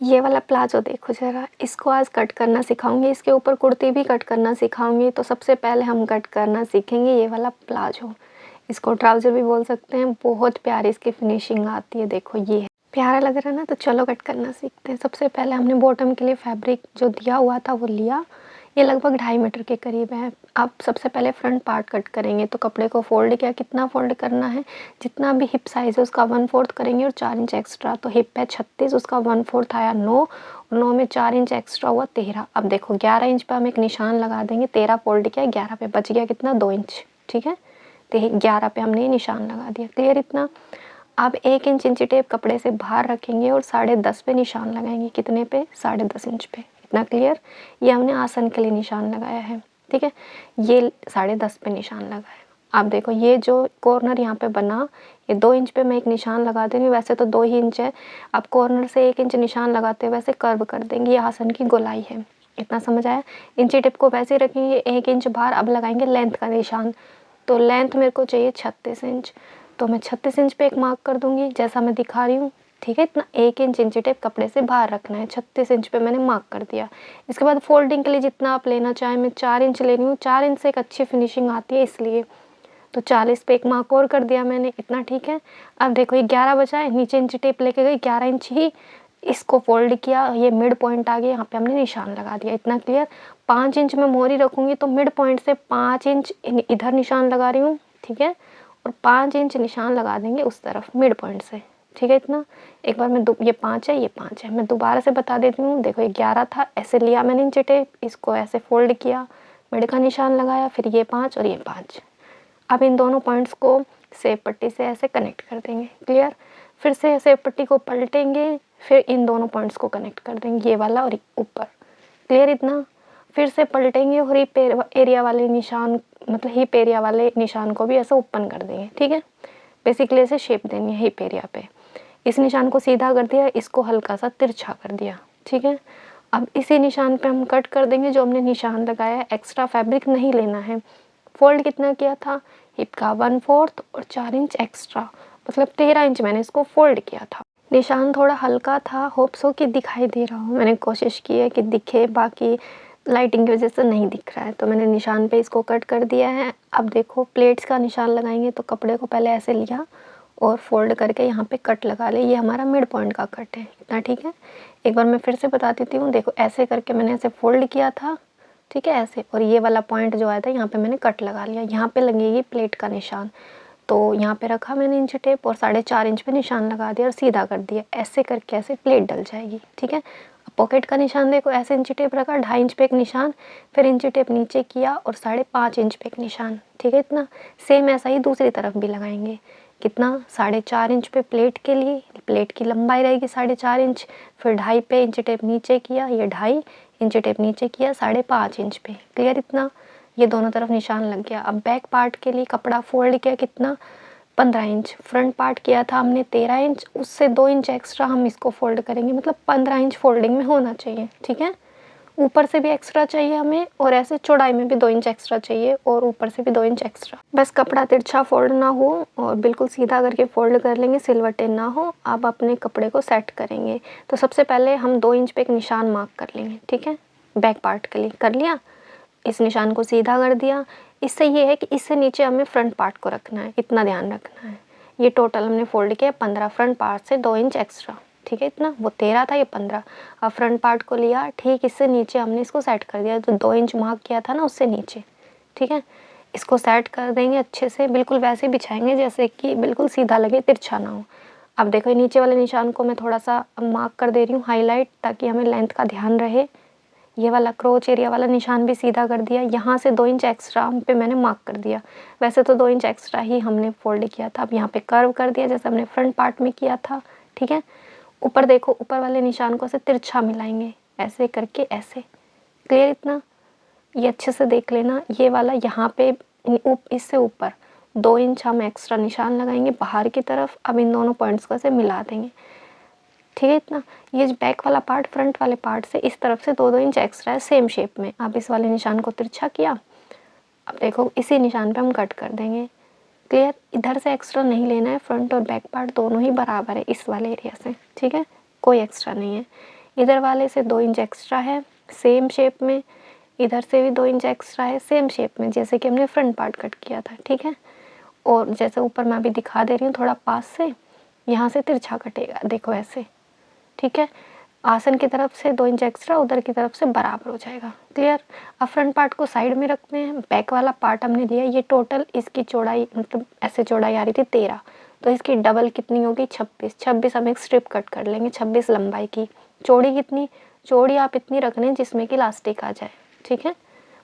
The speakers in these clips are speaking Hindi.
ये वाला प्लाजो देखो ज़रा, इसको आज कट करना सिखाऊंगी, इसके ऊपर कुर्ती भी कट करना सिखाऊंगी। तो सबसे पहले हम कट करना सीखेंगे ये वाला प्लाजो, इसको ट्राउज़र भी बोल सकते हैं। बहुत प्यारी इसकी फिनिशिंग आती है, देखो ये है। प्यारा लग रहा है ना, तो चलो कट करना सीखते हैं। सबसे पहले हमने बॉटम के लिए फैब्रिक जो दिया हुआ था वो लिया, ये लगभग 2.5 मीटर के करीब है। अब सबसे पहले फ्रंट पार्ट कट करेंगे, तो कपड़े को फोल्ड किया, कितना फोल्ड करना है, जितना भी हिप साइज़ है उसका 1/4 करेंगे और 4 इंच एक्स्ट्रा। तो हिप है 36, उसका 1/4 आया 9, और 9 में 4 इंच एक्स्ट्रा हुआ 13। अब देखो 11 इंच पे हम एक निशान लगा देंगे, 13 फोल्ड किया, 11 पे बच गया कितना, 2 इंच। ठीक है, तो 11 पे हमने ये निशान लगा दिया। क्लियर इतना। अब 1 इंच इंची टेप कपड़े से बाहर रखेंगे और 10.5 पे निशान लगाएंगे। कितने पे, 10.5 इंच पे। इतना क्लियर। ये हमने आसन के लिए निशान लगाया है। ठीक है, ये 10.5 पे निशान लगाया। अब देखो ये जो कॉर्नर यहाँ पे बना, ये 2 इंच पे मैं एक निशान लगा देंगे। वैसे तो 2 ही इंच है, अब कॉर्नर से 1 इंच निशान लगाते हुए वैसे कर्व कर देंगे। ये आसन की गोलाई है। इतना समझ आया। इंची टिप को वैसे ही रखेंगे, 1 इंच बाहर। अब लगाएंगे लेंथ का निशान। तो लेंथ मेरे को चाहिए 36 इंच, तो मैं 36 इंच पे एक मार्क कर दूंगी, जैसा मैं दिखा रही हूँ। ठीक है, इतना 1 इंच इंची टेप कपड़े से बाहर रखना है। 36 इंच पे मैंने मार्क कर दिया। इसके बाद फोल्डिंग के लिए जितना आप लेना चाहें, मैं 4 इंच ले रही हूँ। 4 इंच से एक अच्छी फिनिशिंग आती है इसलिए, तो 40 पे एक मार्क और कर दिया मैंने। इतना ठीक है। अब देखो ये 11 बचा है, नीचे इंची टेप लेके गई, 11 इंच ही इसको फोल्ड किया, ये मिड पॉइंट आ गया, यहाँ पे हमने निशान लगा दिया। इतना क्लियर। 5 इंच में मोहरी रखूंगी, तो मिड पॉइंट से 5 इंच इधर निशान लगा रही हूँ। ठीक है, और 5 इंच निशान लगा देंगे उस तरफ मिड पॉइंट से। ठीक है इतना। एक बार मैं ये 5 है, ये 5 है, मैं दोबारा से बता देती हूँ। देखो ये 11 था, ऐसे लिया मैंने इंची टेप, इसको ऐसे फोल्ड किया, मिड का निशान लगाया, फिर ये 5 और ये 5। अब इन दोनों पॉइंट्स को सेब पट्टी से ऐसे कनेक्ट कर देंगे। क्लियर। फिर से सेब पट्टी को पलटेंगे, फिर इन दोनों पॉइंट्स को कनेक्ट कर देंगे, ये वाला और ऊपर। क्लियर इतना। फिर से पलटेंगे और हिप एरिया वाले निशान, मतलब हिप एरिया वाले निशान को भी ऐसे ओपन कर देंगे। ठीक है, बेसिकली ऐसे शेप देनी है हिप एरिया पे। इस निशान को सीधा कर दिया, इसको हल्का सा तिरछा कर दिया। ठीक है, अब इसी निशान पे हम कट कर देंगे जो हमने निशान लगाया है। एक्स्ट्रा फैब्रिक नहीं लेना है। फोल्ड कितना किया था, हिप का 1/4 और 4 इंच एक्स्ट्रा, मतलब 13 इंच मैंने इसको फोल्ड किया था। निशान थोड़ा हल्का था, होप सो कि दिखाई दे रहा हूँ। मैंने कोशिश की है कि दिखे, बाकी लाइटिंग की वजह से नहीं दिख रहा है। तो मैंने निशान पे इसको कट कर दिया है। अब देखो प्लेट्स का निशान लगाएंगे, तो कपड़े को पहले ऐसे लिया और फोल्ड करके यहाँ पे कट लगा ले। ये हमारा मिड पॉइंट का कट है। इतना ठीक है। एक बार मैं फिर से बता देती हूँ। देखो ऐसे करके मैंने ऐसे फोल्ड किया था, ठीक है ऐसे, और ये वाला पॉइंट जो आया था यहाँ पे मैंने कट लगा लिया। यहाँ पे लगेगी प्लेट का निशान, तो यहाँ पे रखा मैंने इंच टेप और 4.5 इंच पे निशान लगा दिया और सीधा कर दिया। ऐसे करके ऐसे प्लेट डल जाएगी। ठीक है, अब पॉकेट का निशान देखो, ऐसे इंच टेप रखा, 2.5 इंच पे एक निशान, फिर इंच टेप नीचे किया और 5.5 इंच पे एक निशान। ठीक है इतना। सेम ऐसा ही दूसरी तरफ भी लगाएंगे। कितना, 4.5 इंच पे प्लेट के लिए, प्लेट की लंबाई रहेगी 4.5 इंच, फिर 2.5 पे इंच टेप नीचे किया, ये 2.5 इंच टेप नीचे किया 5.5 इंच पे। क्लियर इतना। ये दोनों तरफ निशान लग गया। अब बैक पार्ट के लिए कपड़ा फोल्ड किया, कितना, 15 इंच। फ्रंट पार्ट किया था हमने 13 इंच, उससे 2 इंच एक्स्ट्रा हम इसको फोल्ड करेंगे, मतलब 15 इंच फोल्डिंग में होना चाहिए। ठीक है, ऊपर से भी एक्स्ट्रा चाहिए हमें, और ऐसे चौड़ाई में भी 2 इंच एक्स्ट्रा चाहिए, और ऊपर से भी 2 इंच एक्स्ट्रा। बस कपड़ा तिरछा फोल्ड ना हो और बिल्कुल सीधा करके फोल्ड कर लेंगे, सिलवटे ना हो। अब अपने कपड़े को सेट करेंगे। तो सबसे पहले हम 2 इंच पे एक निशान मार्क कर लेंगे। ठीक है, बैक पार्ट के लिए कर लिया, इस निशान को सीधा कर दिया। इससे ये है कि इससे नीचे हमें फ्रंट पार्ट को रखना है, इतना ध्यान रखना है। ये टोटल हमने फोल्ड किया 15, फ्रंट पार्ट से 2 इंच एक्स्ट्रा। ठीक है इतना, वो 13 था, ये 15। अब फ्रंट पार्ट को लिया, ठीक इससे नीचे हमने इसको सेट कर दिया, जो 2 इंच मार्क किया था ना उससे नीचे। ठीक है, इसको सेट कर देंगे अच्छे से, बिल्कुल वैसे बिछाएंगे जैसे कि बिल्कुल सीधा लगे, तिरछा ना हो। अब देखो नीचे वाले निशान को मैं थोड़ा सा मार्क कर दे रही हूँ हाईलाइट, ताकि हमें लेंथ का ध्यान रहे। ये वाला क्रोच एरिया वाला निशान भी सीधा कर दिया। यहाँ से 2 इंच एक्स्ट्रा पे मैंने मार्क कर दिया। वैसे तो 2 इंच एक्स्ट्रा ही हमने फोल्ड किया था। अब यहाँ पे कर्व कर दिया जैसे हमने फ्रंट पार्ट में किया था। ठीक है, ऊपर देखो, ऊपर वाले निशान को ऐसे तिरछा मिलाएंगे, ऐसे करके ऐसे। क्लियर इतना। ये अच्छे से देख लेना, ये वाला यहाँ पे इससे ऊपर 2 इंच हम एक्स्ट्रा निशान लगाएंगे बाहर की तरफ। अब इन दोनों पॉइंट्स को ऐसे मिला देंगे। ठीक है इतना। ये जो बैक वाला पार्ट फ्रंट वाले पार्ट से इस तरफ से 2-2 इंच एक्स्ट्रा है, सेम शेप में। अब इस वाले निशान को तिरछा किया। अब देखो इसी निशान पे हम कट कर देंगे। क्लियर, इधर से एक्स्ट्रा नहीं लेना है, फ्रंट और बैक पार्ट दोनों ही बराबर है इस वाले एरिया से। ठीक है, कोई एक्स्ट्रा नहीं है। इधर वाले से 2 इंच एक्स्ट्रा है सेम शेप में, इधर से भी 2 इंच एक्स्ट्रा है सेम शेप में, जैसे कि हमने फ्रंट पार्ट कट किया था, ठीक है। और जैसे ऊपर मैं अभी दिखा दे रही हूँ थोड़ा पास से, यहाँ से तिरछा कटेगा, देखो ऐसे, ठीक है। आसन की तरफ से 2 इंच एक्स्ट्रा, उधर की तरफ से बराबर हो जाएगा, क्लियर। अब फ्रंट पार्ट को साइड में रखते हैं। बैक वाला पार्ट हमने लिया, ये टोटल इसकी चौड़ाई मतलब ऐसे चौड़ाई आ रही थी 13, तो इसकी डबल कितनी होगी 26 हम एक स्ट्रिप कट कर लेंगे 26 लंबाई की। चौड़ी कितनी, चौड़ी आप इतनी रखने जिसमें कि इलास्टिक आ जाए, ठीक है।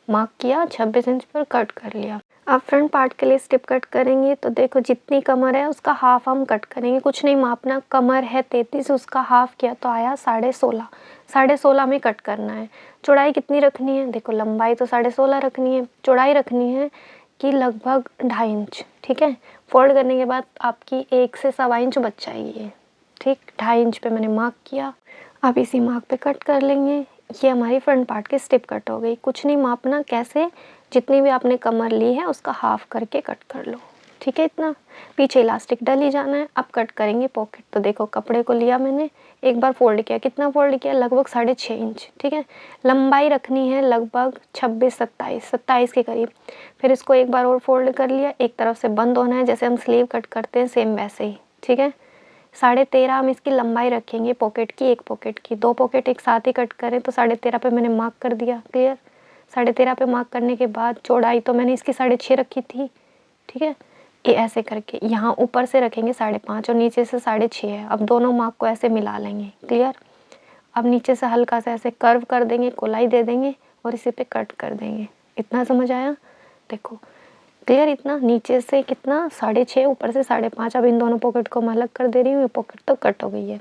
मार्क किया 26 इंच पर कट कर लिया। अब फ्रंट पार्ट के लिए स्ट्रिप कट करेंगे तो देखो जितनी कमर है उसका हाफ हम कट करेंगे, कुछ नहीं मापना, कमर है 33 उसका हाफ किया तो आया 16.5, 16.5 में कट करना है। चौड़ाई कितनी रखनी है, देखो लंबाई तो 16.5 रखनी है, चौड़ाई रखनी है कि लगभग 2.5 इंच, ठीक है। फोल्ड करने के बाद आपकी 1 से 1.25 इंच बच जाएगी ये, ठीक। 2.5 इंच पे मैंने मार्क किया, अब इसी मार्क पे कट कर लेंगे। ये हमारी फ्रंट पार्ट की स्ट्रिप कट हो गई। कुछ नहीं मापना, कैसे, जितनी भी आपने कमर ली है उसका हाफ करके कट कर लो, ठीक है। इतना पीछे इलास्टिक डल ही जाना है। अब कट करेंगे पॉकेट, तो देखो कपड़े को लिया मैंने, एक बार फोल्ड किया, कितना फोल्ड किया, लगभग 6.5 इंच, ठीक है। लंबाई रखनी है लगभग 26-27 के करीब। फिर इसको एक बार और फोल्ड कर लिया, एक तरफ से बंद होना है, जैसे हम स्लीव कट करते हैं सेम वैसे ही, ठीक है। 13.5 हम इसकी लंबाई रखेंगे पॉकेट की, एक पॉकेट की, 2 पॉकेट एक साथ ही कट करें तो 13.5 पे मैंने मार्क कर दिया, क्लियर। 13.5 पे मार्क करने के बाद चौड़ाई तो मैंने इसकी 6.5 रखी थी, ठीक है। ये ऐसे करके यहाँ ऊपर से रखेंगे 5.5 और नीचे से 6.5 है। अब दोनों मार्क को ऐसे मिला लेंगे, क्लियर। अब नीचे से हल्का सा ऐसे कर्व कर देंगे, गोलाई दे देंगे और इसी पे कट कर देंगे। इतना समझ आया, देखो क्लियर। इतना नीचे से कितना 6.5, ऊपर से 5.5। अब इन दोनों पॉकेट को मैं अलग कर दे रही हूँ, ये पॉकेट तो कट हो गई है।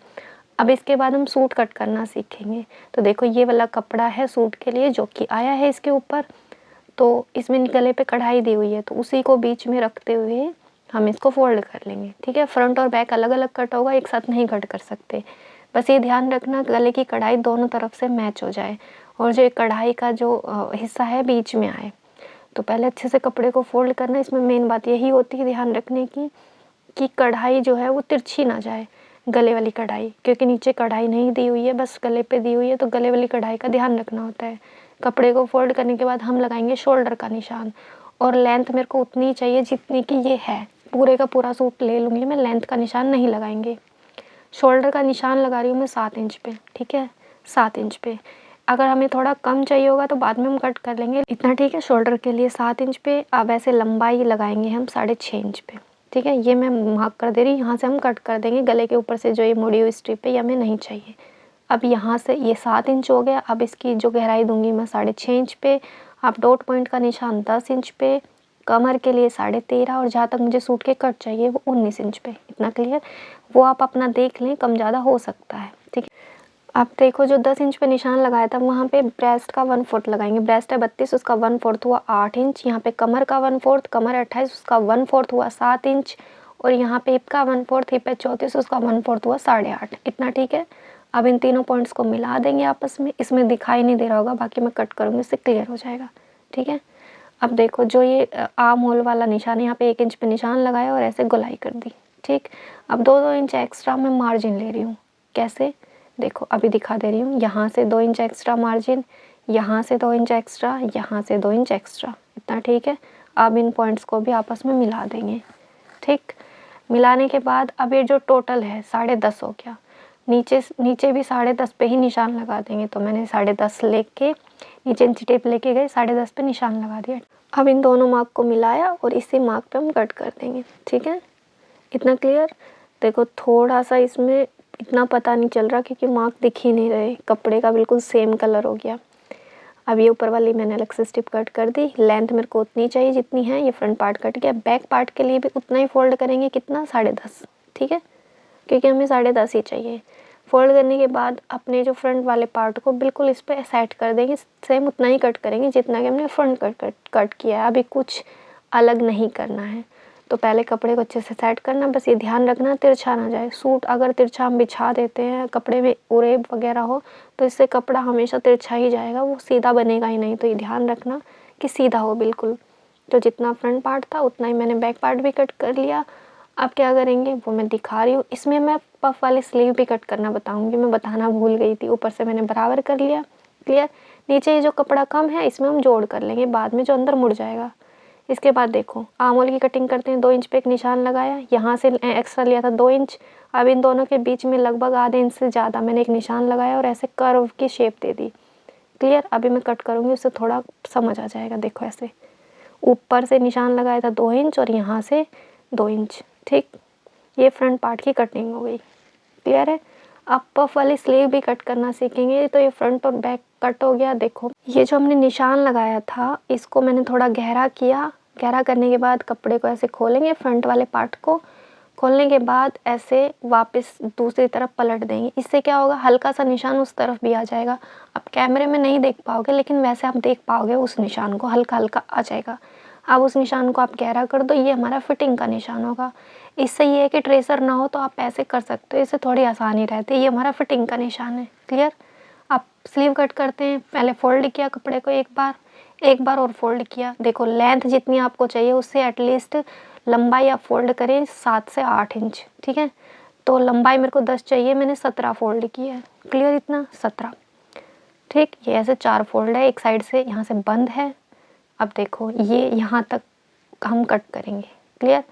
अब इसके बाद हम सूट कट करना सीखेंगे। तो देखो ये वाला कपड़ा है सूट के लिए जो कि आया है इसके ऊपर, तो इसमें गले पे कढ़ाई दी हुई है, तो उसी को बीच में रखते हुए हम इसको फोल्ड कर लेंगे, ठीक है। फ्रंट और बैक अलग अलग कट होगा, एक साथ नहीं कट कर सकते। बस ये ध्यान रखना गले की कढ़ाई दोनों तरफ से मैच हो जाए और जो कढ़ाई का जो हिस्सा है बीच में आए। तो पहले अच्छे से कपड़े को फोल्ड करना, इसमें मेन बात यही होती है ध्यान रखने की कि कढ़ाई जो है वो तिरछी ना जाए, गले वाली कढ़ाई, क्योंकि नीचे कढ़ाई नहीं दी हुई है, बस गले पे दी हुई है, तो गले वाली कढ़ाई का ध्यान रखना होता है। कपड़े को फोल्ड करने के बाद हम लगाएंगे शोल्डर का निशान, और लेंथ मेरे को उतनी चाहिए जितनी कि ये है। पूरे का पूरा सूट ले लूँगी मैं, लेंथ का निशान नहीं लगाएंगे। शोल्डर का निशान लगा रही हूँ मैं 7 इंच पे, ठीक है, 7 इंच पे। अगर हमें थोड़ा कम चाहिए होगा तो बाद में हम कट कर लेंगे, इतना ठीक है। शोल्डर के लिए 7 इंच पे। अब ऐसे लंबाई लगाएंगे हम 6.5 इंच पे, ठीक है। ये मैं मार्क कर दे रही हूँ, यहाँ से हम कट कर देंगे गले के ऊपर से जो ये मुड़ी हुई स्ट्रिप है, ये हमें नहीं चाहिए। अब यहाँ से ये 7 इंच हो गया। अब इसकी जो गहराई दूंगी मैं 6.5 इंच पे। अब डॉट पॉइंट का निशान 10 इंच पे, कमर के लिए 13.5, और जहाँ तक मुझे सूट के कट चाहिए वो 19 इंच पे। इतना क्लियर, वो आप अपना देख लें, कम ज़्यादा हो सकता है, ठीक है। अब देखो जो 10 इंच पे निशान लगाया था वहाँ पे ब्रेस्ट का 1/4 लगाएंगे। ब्रेस्ट है 32, उसका 1/4 हुआ 8 इंच। यहाँ पे कमर का 1/4, कमर 28, उसका 1/4 हुआ 7 इंच। और यहाँ पे हिप का 1/4, हिप है 34, उसका 1/4 हुआ 8.5। इतना ठीक है। अब इन तीनों पॉइंट्स को मिला देंगे आपस में। इसमें दिखाई नहीं दे रहा होगा, बाकी मैं कट करूँगी, इससे क्लियर हो जाएगा, ठीक है। अब देखो जो ये आर्म होल वाला निशान है, यहाँ पे 1 इंच पे निशान लगाया और ऐसे गोलाई कर दी, ठीक। अब 2-2 इंच एक्स्ट्रा मैं मार्जिन ले रही हूँ। कैसे, देखो अभी दिखा दे रही हूँ। यहाँ से 2 इंच एक्स्ट्रा मार्जिन, यहाँ से 2 इंच एक्स्ट्रा, यहाँ से 2 इंच एक्स्ट्रा। इतना ठीक है। अब इन पॉइंट्स को भी आपस में मिला देंगे, ठीक। मिलाने के बाद अब ये जो टोटल है 10.5 हो गया। नीचे भी 10.5 पे ही निशान लगा देंगे। तो मैंने 10.5 लेके नीचे इंची टेप लेके गए, 10.5 पे निशान लगा दिया। अब इन दोनों मार्क को मिलाया और इसी मार्क पे हम कट कर देंगे, ठीक है। इतना क्लियर। देखो थोड़ा सा इसमें इतना पता नहीं चल रहा क्योंकि मार्क दिख ही नहीं रहे, कपड़े का बिल्कुल सेम कलर हो गया। अब ये ऊपर वाली मैंने अलग से स्ट्रिप कट कर दी। लेंथ मेरे को उतनी चाहिए जितनी है। ये फ्रंट पार्ट कट गया। बैक पार्ट के लिए भी उतना ही फोल्ड करेंगे, कितना 10.5, ठीक है, क्योंकि हमें 10.5 ही चाहिए। फोल्ड करने के बाद अपने जो फ्रंट वाले पार्ट को बिल्कुल इस पर सेट कर देंगे। सेम उतना ही कट करेंगे जितना कि हमने फ्रंट कट किया है। अभी कुछ अलग नहीं करना है। तो पहले कपड़े को अच्छे से सेट करना, बस ये ध्यान रखना तिरछा ना जाए। सूट अगर तिरछा हम बिछा देते हैं, कपड़े में उरेब वगैरह हो, तो इससे कपड़ा हमेशा तिरछा ही जाएगा, वो सीधा बनेगा ही नहीं। तो ये ध्यान रखना कि सीधा हो बिल्कुल। तो जितना फ्रंट पार्ट था उतना ही मैंने बैक पार्ट भी कट कर लिया। अब क्या करेंगे वो मैं दिखा रही हूँ। इसमें मैं पफ वाली स्लीव भी कट करना बताऊँगी, मैं बताना भूल गई थी। ऊपर से मैंने बराबर कर लिया, क्लियर। नीचे ये जो कपड़ा कम है इसमें हम जोड़ कर लेंगे बाद में, जो अंदर मुड़ जाएगा। इसके बाद देखो आर्म होल की कटिंग करते हैं। 2 इंच पे एक निशान लगाया, यहाँ से एक्स्ट्रा लिया था 2 इंच। अब इन दोनों के बीच में लगभग आधे इंच से ज़्यादा मैंने एक निशान लगाया और ऐसे कर्व की शेप दे दी, क्लियर। अभी मैं कट करूँगी, उससे थोड़ा समझ आ जाएगा। देखो ऐसे ऊपर से निशान लगाया था 2 इंच और यहाँ से 2 इंच, ठीक। ये फ्रंट पार्ट की कटिंग हो गई, क्लियर है। अब पफ वाली स्लीव भी कट करना सीखेंगे। तो ये फ्रंट और बैक कट हो गया। देखो ये जो हमने निशान लगाया था इसको मैंने थोड़ा गहरा किया। गहरा करने के बाद कपड़े को ऐसे खोलेंगे, फ्रंट वाले पार्ट को खोलने के बाद ऐसे वापस दूसरी तरफ पलट देंगे। इससे क्या होगा, हल्का सा निशान उस तरफ भी आ जाएगा। अब कैमरे में नहीं देख पाओगे लेकिन वैसे आप देख पाओगे, उस निशान को हल्का हल्का आ जाएगा। अब उस निशान को आप गहरा कर दो, ये हमारा फिटिंग का निशान होगा। इससे ये है कि ट्रेसर ना हो तो आप ऐसे कर सकते हो, इससे थोड़ी आसानी रहती है। ये हमारा फिटिंग का निशान है, क्लियर। अब स्लीव कट करते हैं। पहले फोल्ड किया कपड़े को एक बार और फोल्ड किया। देखो लेंथ जितनी आपको चाहिए उससे एटलीस्ट लंबाई आप फोल्ड करें 7 से 8 इंच, ठीक है। तो लंबाई मेरे को 10 चाहिए, मैंने 17 फोल्ड किया है, क्लियर। इतना 17, ठीक। ये ऐसे 4 फोल्ड है, एक साइड से यहाँ से बंद है। अब देखो ये यहाँ तक हम कट करेंगे, क्लियर।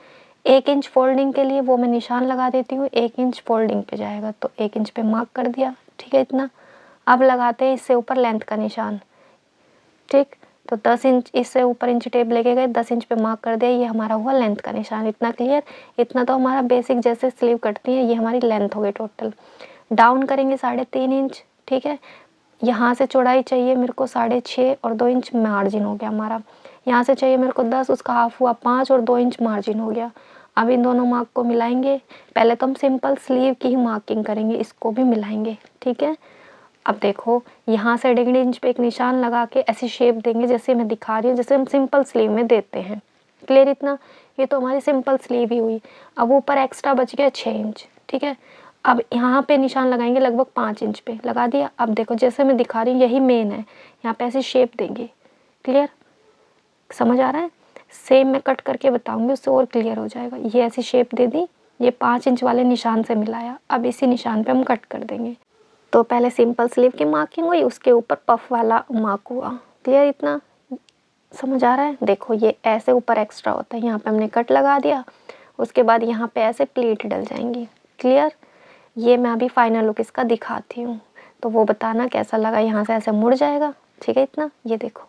1 इंच फोल्डिंग के लिए वो मैं निशान लगा देती हूँ, 1 इंच फोल्डिंग पे जाएगा तो 1 इंच पे मार्क कर दिया, ठीक है। इतना अब लगाते हैं इससे ऊपर लेंथ का निशान, ठीक। तो 10 इंच इससे ऊपर इंच टेप लेके गए, 10 इंच पे मार्क कर दिया, ये हमारा हुआ लेंथ का निशान। इतना क्लियर। इतना तो हमारा बेसिक जैसे स्लीव कटती है, ये हमारी लेंथ हो गई टोटल। डाउन करेंगे 3.5 इंच, ठीक है। यहाँ से चौड़ाई चाहिए मेरे को 6.5 और 2 इंच मार्जिन हो गया हमारा। यहाँ से चाहिए मेरे को 10, उसका हाफ हुआ 5 और 2 इंच मार्जिन हो गया। अब इन दोनों मार्क को मिलाएंगे। पहले तो हम सिंपल स्लीव की ही मार्किंग करेंगे, इसको भी मिलाएंगे, ठीक है। अब देखो यहाँ से 1.5 इंच पे एक निशान लगा के ऐसी शेप देंगे जैसे मैं दिखा रही हूँ, जैसे हम सिंपल स्लीव में देते हैं, क्लियर। इतना ये तो हमारी सिंपल स्लीव ही हुई। अब ऊपर एक्स्ट्रा बच गया 6 इंच, ठीक है। अब यहाँ पे निशान लगाएंगे लगभग 5 इंच पे, लगा दिया। अब देखो जैसे मैं दिखा रही हूँ यही मेन है, यहाँ पे ऐसी शेप देंगे, क्लियर। समझ आ रहा है। सेम मैं कट करके बताऊँगी, उससे और क्लियर हो जाएगा। ये ऐसी शेप दे दी, ये 5 इंच वाले निशान से मिलाया। अब इसी निशान पे हम कट कर देंगे। तो पहले सिंपल स्लीव की मार्किंग हुई, उसके ऊपर पफ वाला मार्क हुआ, क्लियर। इतना समझ आ रहा है। देखो ये ऐसे ऊपर एक्स्ट्रा होता है, यहाँ पे हमने कट लगा दिया। उसके बाद यहाँ पे ऐसे प्लीट डल जाएंगी, क्लियर। ये मैं अभी फाइनल लुक इसका दिखाती हूँ, तो वो बताना कैसा लगा। यहाँ से ऐसे मुड़ जाएगा, ठीक है। इतना ये देखो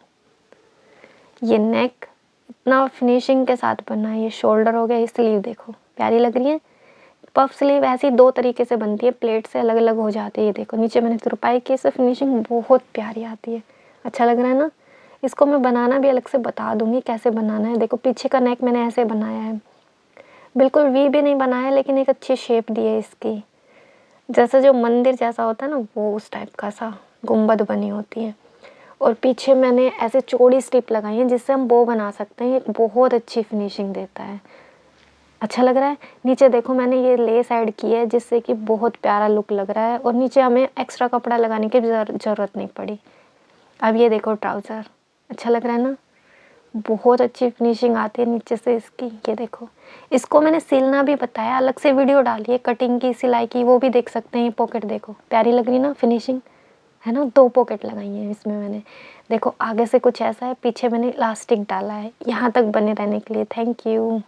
ये नेक इतना फिनिशिंग के साथ बना है। ये शोल्डर हो गया, ये स्लीव देखो प्यारी लग रही है। पफ स्लीव ऐसी 2 तरीके से बनती है, प्लेट से अलग अलग हो जाती है। ये देखो नीचे मैंने तुरपाई की, इससे फिनिशिंग बहुत प्यारी आती है। अच्छा लग रहा है ना। इसको मैं बनाना भी अलग से बता दूंगी कैसे बनाना है। देखो पीछे का नेक मैंने ऐसे बनाया है, बिल्कुल वी भी नहीं बनाया लेकिन एक अच्छी शेप दी है इसकी, जैसा जो मंदिर जैसा होता है ना वो उस टाइप का सा गुंबद बनी होती है। और पीछे मैंने ऐसे चौड़ी स्ट्रिप लगाई है जिससे हम बो बना सकते हैं। ये बहुत अच्छी फिनिशिंग देता है, अच्छा लग रहा है। नीचे देखो मैंने ये लेस ऐड की है जिससे कि बहुत प्यारा लुक लग रहा है, और नीचे हमें एक्स्ट्रा कपड़ा लगाने की ज़रूरत नहीं पड़ी। अब ये देखो ट्राउज़र, अच्छा लग रहा है ना। बहुत अच्छी फिनिशिंग आती है नीचे से इसकी। ये देखो इसको मैंने सिलना भी बताया, अलग से वीडियो डाली है कटिंग की, सिलाई की, वो भी देख सकते हैं। ये पॉकेट देखो प्यारी लग रही है ना फिनिशिंग, है ना। 2 पॉकेट लगाई हैं इसमें मैंने। देखो आगे से कुछ ऐसा है, पीछे मैंने इलास्टिक डाला है यहाँ तक बने रहने के लिए। Thank you.